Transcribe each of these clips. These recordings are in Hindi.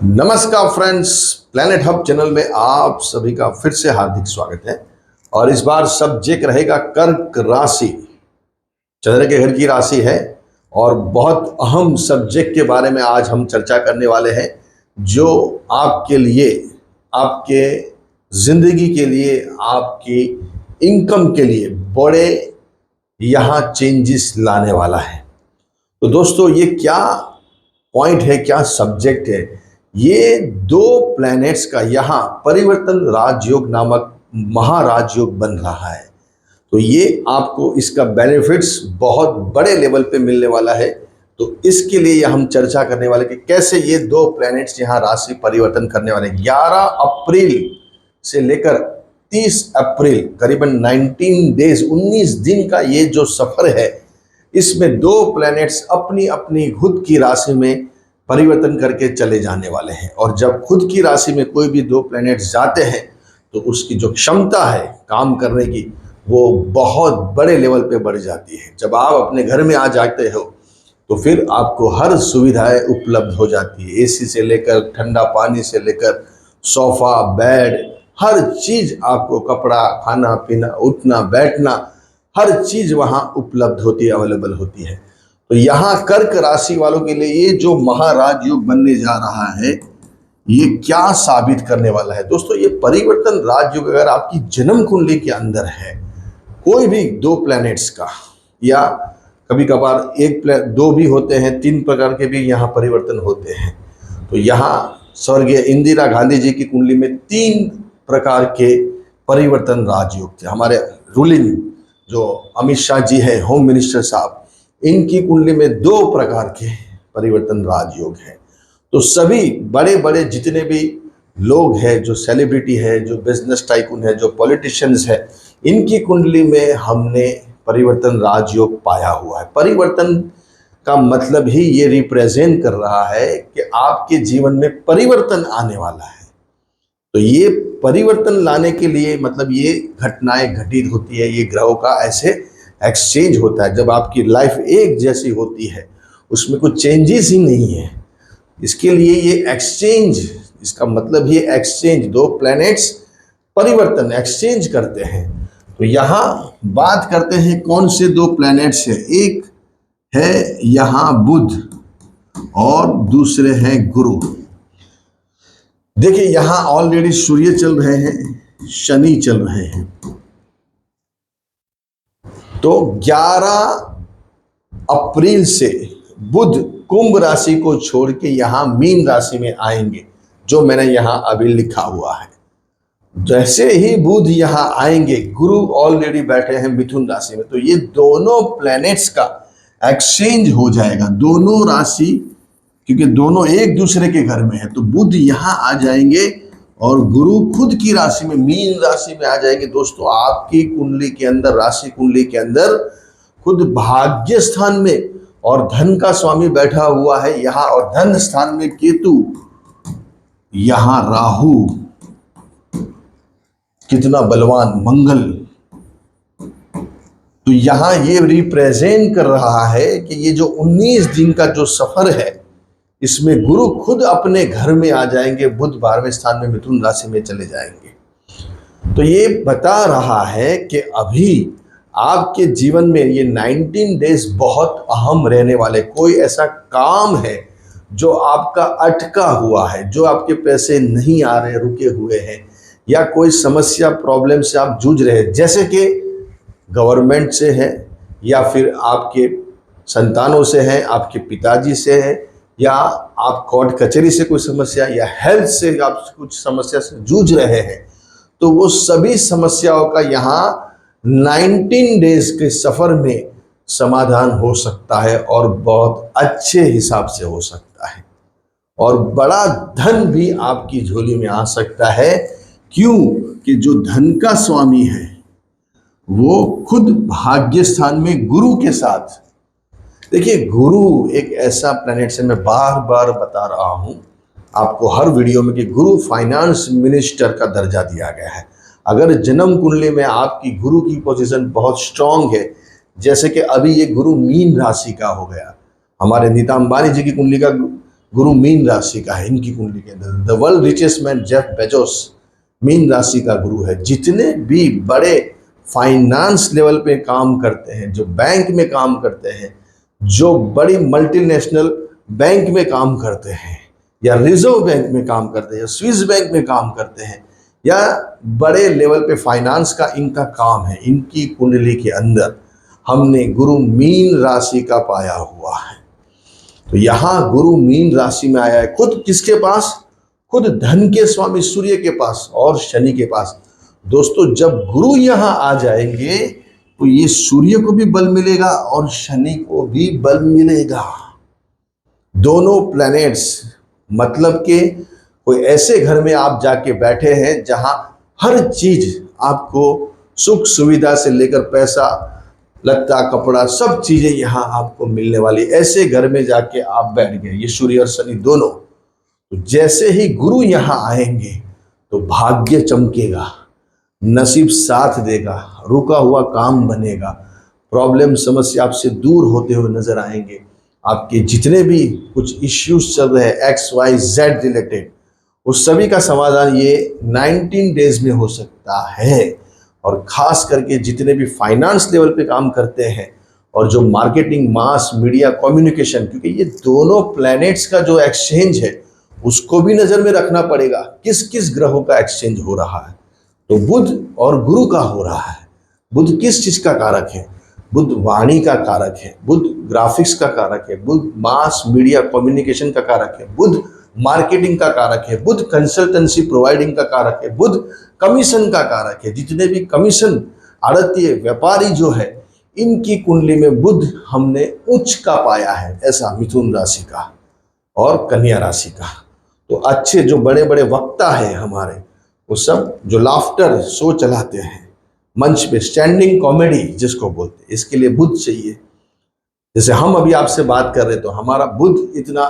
नमस्कार फ्रेंड्स, प्लैनेट हब चैनल में आप सभी का फिर से हार्दिक स्वागत है। और इस बार सब्जेक्ट रहेगा कर्क राशि। चंद्र के घर की राशि है और बहुत अहम सब्जेक्ट के बारे में आज हम चर्चा करने वाले हैं, जो आपके लिए, आपके जिंदगी के लिए, आपकी इनकम के लिए बड़े यहाँ चेंजेस लाने वाला है। तो दोस्तों, ये क्या पॉइंट है, क्या सब्जेक्ट है? ये दो प्लैनेट्स का यहाँ परिवर्तन राजयोग नामक महाराजयोग बन रहा है। तो ये आपको इसका बेनिफिट्स बहुत बड़े लेवल पे मिलने वाला है। तो इसके लिए हम चर्चा करने वाले कि कैसे ये दो प्लैनेट्स यहाँ राशि परिवर्तन करने वाले। 11 अप्रैल से लेकर 30 अप्रैल, करीबन 19 डेज, 19 दिन का ये जो सफर है, इसमें दो प्लैनेट्स अपनी अपनी खुद की राशि में परिवर्तन करके चले जाने वाले हैं। और जब खुद की राशि में कोई भी दो प्लैनेट्स जाते हैं तो उसकी जो क्षमता है काम करने की, वो बहुत बड़े लेवल पे बढ़ जाती है। जब आप अपने घर में आ जाते हो तो फिर आपको हर सुविधाएं उपलब्ध हो जाती है। एसी से लेकर ठंडा पानी से लेकर सोफा, बेड, हर चीज आपको, कपड़ा, खाना पीना, उठना बैठना, हर चीज वहां उपलब्ध होती है, अवेलेबल होती है। तो यहाँ कर्क राशि वालों के लिए ये जो महाराज योग बनने जा रहा है, ये क्या साबित करने वाला है? दोस्तों, ये परिवर्तन राजयोग अगर आपकी जन्म कुंडली के अंदर है, कोई भी दो प्लैनेट्स का, या कभी कभार दो भी होते हैं, 3 प्रकार के भी यहाँ परिवर्तन होते हैं। तो यहाँ स्वर्गीय इंदिरा गांधी जी की कुंडली में 3 प्रकार के परिवर्तन राजयोग थे। हमारे रूलिंग जो अमित शाह जी है, होम मिनिस्टर साहब, इनकी कुंडली में 2 प्रकार के परिवर्तन राजयोग है। तो सभी बड़े बड़े जितने भी लोग हैं, जो सेलिब्रिटी है, जो बिजनेस टाइकून है, जो पॉलिटिशियंस है, इनकी कुंडली में हमने परिवर्तन राजयोग पाया हुआ है। परिवर्तन का मतलब ही ये रिप्रेजेंट कर रहा है कि आपके जीवन में परिवर्तन आने वाला है। तो ये परिवर्तन लाने के लिए, मतलब ये घटनाएं घटित होती है, ये ग्रहों का ऐसे एक्सचेंज होता है। जब आपकी लाइफ एक जैसी होती है, उसमें कुछ चेंजेस ही नहीं है, इसके लिए ये एक्सचेंज, इसका मतलब ये एक्सचेंज, दो प्लैनेट्स परिवर्तन एक्सचेंज करते हैं। तो यहाँ बात करते हैं कौन से 2 प्लैनेट्स है। एक है यहाँ बुध और दूसरे हैं गुरु। देखिए, यहाँ ऑलरेडी सूर्य चल रहे हैं, शनि चल रहे हैं। तो 11 अप्रैल से बुध कुंभ राशि को छोड़ के यहाँ मीन राशि में आएंगे, जो मैंने यहाँ अभी लिखा हुआ है। जैसे ही बुध यहाँ आएंगे, गुरु ऑलरेडी बैठे हैं मिथुन राशि में। तो ये दोनों प्लैनेट्स का एक्सचेंज हो जाएगा, दोनों राशि, क्योंकि दोनों एक दूसरे के घर में है। तो बुध यहाँ आ जाएंगे और गुरु खुद की राशि में, मीन राशि में आ जाएंगे। दोस्तों, आपकी कुंडली के अंदर, राशि कुंडली के अंदर खुद भाग्य स्थान में और धन का स्वामी बैठा हुआ है यहाँ, और धन स्थान में केतु, यहाँ राहु, कितना बलवान मंगल। तो यहाँ ये रिप्रेजेंट कर रहा है कि ये जो 19 दिन का जो सफर है, इसमें गुरु खुद अपने घर में आ जाएंगे, बुध 12वें स्थान में मिथुन राशि में चले जाएंगे। तो ये बता रहा है कि अभी आपके जीवन में ये 19 डेज बहुत अहम रहने वाले। कोई ऐसा काम है जो आपका अटका हुआ है, जो आपके पैसे नहीं आ रहे, रुके हुए हैं, या कोई समस्या, प्रॉब्लम से आप जूझ रहे हैं, जैसे कि गवर्नमेंट से है, या फिर आपके संतानों से है, आपके पिताजी से है, या आप कोर्ट कचहरी से कोई समस्या, या हेल्थ से आप कुछ समस्या से जूझ रहे हैं, तो वो सभी समस्याओं का यहाँ 19 डेज के सफर में समाधान हो सकता है, और बहुत अच्छे हिसाब से हो सकता है। और बड़ा धन भी आपकी झोली में आ सकता है। क्यों? कि जो धन का स्वामी है वो खुद भाग्य स्थान में गुरु के साथ। देखिए, गुरु एक ऐसा प्लैनेट से, मैं बार बार बता रहा हूं आपको हर वीडियो में, कि गुरु फाइनेंस मिनिस्टर का दर्जा दिया गया है। अगर जन्म कुंडली में आपकी गुरु की पोजीशन बहुत स्ट्रांग है, जैसे कि अभी ये गुरु मीन राशि का हो गया, हमारे नीता अंबानी जी की कुंडली का गुरु मीन राशि का है इनकी कुंडली के अंदर। The world richest man Jeff Bezos mean राशि का गुरु है। जितने भी बड़े फाइनेंस लेवल पे काम करते हैं, जो बैंक में काम करते हैं, जो बड़ी मल्टीनेशनल बैंक में काम करते हैं, या रिजर्व बैंक में काम करते हैं, या स्विस बैंक में काम करते हैं, या बड़े लेवल पे फाइनेंस का इनका काम है, इनकी कुंडली के अंदर हमने गुरु मीन राशि का पाया हुआ है। तो यहाँ गुरु मीन राशि में आया है, खुद किसके पास? खुद धन के स्वामी सूर्य के पास और शनि के पास। दोस्तों, जब गुरु यहाँ आ जाएंगे तो ये सूर्य को भी बल मिलेगा और शनि को भी बल मिलेगा। दोनों प्लैनेट्स, मतलब कि कोई ऐसे घर में आप जाके बैठे हैं जहां हर चीज आपको सुख सुविधा से लेकर पैसा, लत्ता, कपड़ा, सब चीजें यहां आपको मिलने वाली, ऐसे घर में जाके आप बैठ गए, ये सूर्य और शनि दोनों। तो जैसे ही गुरु यहां आएंगे तो भाग्य चमकेगा, नसीब साथ देगा, रुका हुआ काम बनेगा, प्रॉब्लम समस्या आपसे दूर होते हुए नजर आएंगे। आपके जितने भी कुछ इश्यूज चल रहे हैं XYZ रिलेटेड, उस सभी का समाधान ये 19 डेज में हो सकता है। और खास करके जितने भी फाइनेंस लेवल पे काम करते हैं और जो मार्केटिंग, मास मीडिया, कम्युनिकेशन, क्योंकि ये दोनों प्लैनेट्स का जो एक्सचेंज है उसको भी नजर में रखना पड़ेगा, किस किस ग्रहों का एक्सचेंज हो रहा है। तो बुध और गुरु का हो रहा है। बुध किस चीज का कारक है? बुध वाणी का कारक है, बुध ग्राफिक्स का कारक है, बुध मास मीडिया कम्युनिकेशन का कारक है, बुध मार्केटिंग का कारक है, बुध कंसल्टेंसी प्रोवाइडिंग का कारक है, बुध कमीशन का कारक है। जितने भी कमीशन आड़तीय व्यापारी जो है, इनकी कुंडली में बुध हमने उच्च का पाया है, ऐसा मिथुन राशि का और कन्या राशि का। तो अच्छे जो बड़े बड़े वक्ता है हमारे, वो सब जो लाफ्टर शो चलाते हैं मंच पे, स्टैंडिंग कॉमेडी जिसको बोलते हैं, इसके लिए बुध चाहिए। जैसे हम अभी आपसे बात कर रहे तो हमारा बुध इतना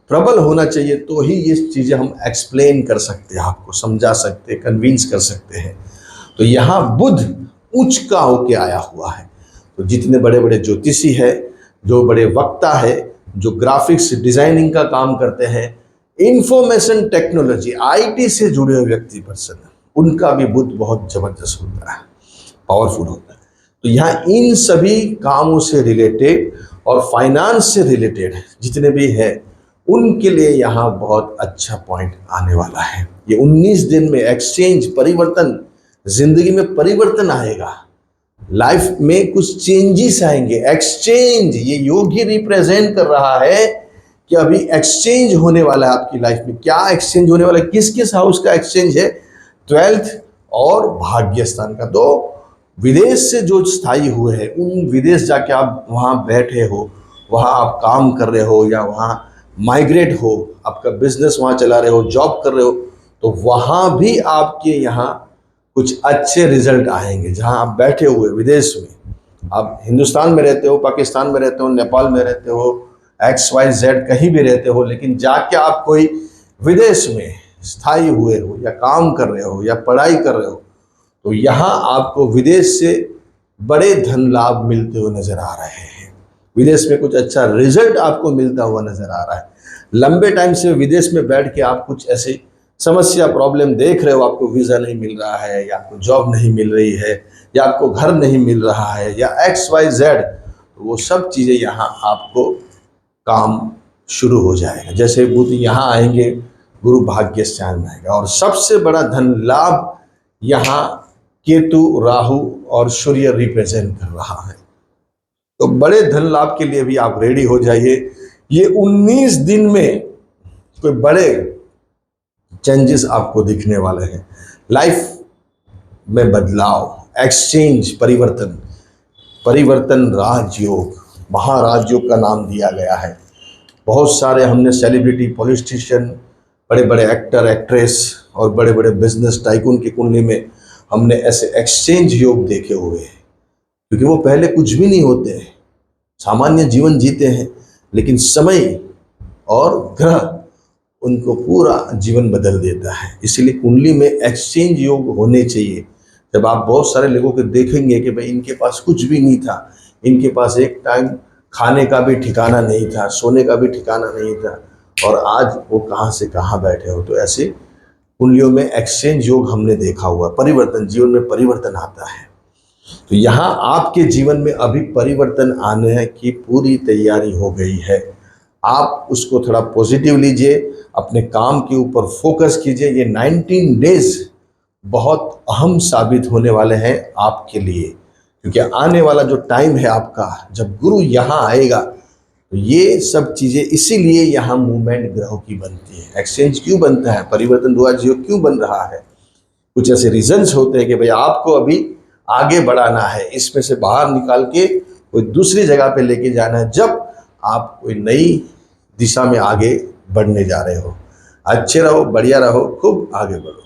प्रबल होना चाहिए, तो ही ये चीजें हम एक्सप्लेन कर सकते हैं, आपको समझा सकते हैं, कन्विंस कर सकते हैं। तो यहाँ बुध उच्च का होके आया हुआ है। तो जितने बड़े बड़े ज्योतिषी है, जो बड़े वक्ता है, जो ग्राफिक्स डिजाइनिंग का काम करते हैं, इंफॉर्मेशन टेक्नोलॉजी IT से जुड़े हुए व्यक्ति पर्सन, उनका भी बुध बहुत जबरदस्त होता है, पावरफुल होता है। तो यहाँ इन सभी कामों से रिलेटेड और फाइनेंस से रिलेटेड जितने भी है, उनके लिए यहाँ बहुत अच्छा पॉइंट आने वाला है। ये 19 दिन में एक्सचेंज, परिवर्तन, जिंदगी में परिवर्तन आएगा, लाइफ में कुछ चेंजेस आएंगे। एक्सचेंज, ये योग ही रिप्रेजेंट कर रहा है कि अभी एक्सचेंज होने वाला है आपकी लाइफ में। क्या एक्सचेंज होने वाला है? किस किस हाउस का एक्सचेंज है? 12th और भाग्य स्थान का। तो विदेश से जो स्थायी हुए हैं, उन विदेश जाके आप वहाँ बैठे हो, वहाँ आप काम कर रहे हो, या वहाँ माइग्रेट हो, आपका बिजनेस वहाँ चला रहे हो, जॉब कर रहे हो, तो वहाँ भी आपके यहाँ कुछ अच्छे रिजल्ट आएंगे। जहाँ आप बैठे हुए विदेश में, आप हिंदुस्तान में रहते हो, पाकिस्तान में रहते हो, नेपाल में रहते हो, XYZ कहीं भी रहते हो, लेकिन जाके आप कोई विदेश में स्थायी हुए हो, या काम कर रहे हो, या पढ़ाई कर रहे हो, तो यहाँ आपको विदेश से बड़े धन लाभ मिलते हुए नजर आ रहे हैं। विदेश में कुछ अच्छा रिजल्ट आपको मिलता हुआ नजर आ रहा है। लंबे टाइम से विदेश में बैठ के आप कुछ ऐसे समस्या, प्रॉब्लम देख रहे हो, आपको वीज़ा नहीं मिल रहा है, या आपको जॉब नहीं मिल रही है, या आपको घर नहीं मिल रहा है, या XYZ, तो वो सब चीज़ें यहाँ आपको काम शुरू हो जाएगा। जैसे बुध यहाँ आएंगे, गुरु भाग्य स्थान में आएगा, और सबसे बड़ा धन लाभ यहाँ केतु, राहु और सूर्य रिप्रेजेंट कर रहा है। तो बड़े धन लाभ के लिए भी आप रेडी हो जाइए। ये 19 दिन में कोई बड़े चेंजेस आपको दिखने वाले हैं। लाइफ में बदलाव, एक्सचेंज, परिवर्तन राजयोग, महाराजयोग का नाम दिया गया है। बहुत सारे हमने सेलिब्रिटी, पॉलिटिशियन, बड़े बड़े एक्टर, एक्ट्रेस और बड़े बड़े बिजनेस टाइकून की कुंडली में हमने ऐसे एक्सचेंज योग देखे हुए हैं, क्योंकि वो पहले कुछ भी नहीं होते हैं, सामान्य जीवन जीते हैं, लेकिन समय और ग्रह उनको पूरा जीवन बदल देता है। इसीलिए कुंडली में एक्सचेंज योग होने चाहिए। जब आप बहुत सारे लोगों को देखेंगे कि भाई इनके पास कुछ भी नहीं था, इनके पास एक टाइम खाने का भी ठिकाना नहीं था, सोने का भी ठिकाना नहीं था, और आज वो कहाँ से कहाँ बैठे हो। तो ऐसे कुंडलियों में एक्सचेंज योग हमने देखा हुआ, परिवर्तन, जीवन में परिवर्तन आता है। तो यहाँ आपके जीवन में अभी परिवर्तन आने की पूरी तैयारी हो गई है। आप उसको थोड़ा पॉजिटिव लीजिए, अपने काम के ऊपर फोकस कीजिए। ये 19 डेज बहुत अहम साबित होने वाले हैं आपके लिए, क्योंकि आने वाला जो टाइम है आपका, जब गुरु यहाँ आएगा, तो ये सब चीज़ें, इसीलिए यहाँ मूवमेंट ग्रहों की बनती है। एक्सचेंज क्यों बनता है, परिवर्तन 2020 क्यों बन रहा है, कुछ ऐसे रीजंस होते हैं कि भाई आपको अभी आगे बढ़ाना है, इसमें से बाहर निकाल के कोई दूसरी जगह पे लेके जाना है, जब आप कोई नई दिशा में आगे बढ़ने जा रहे हो। अच्छे रहो, बढ़िया रहो, खूब आगे बढ़ो।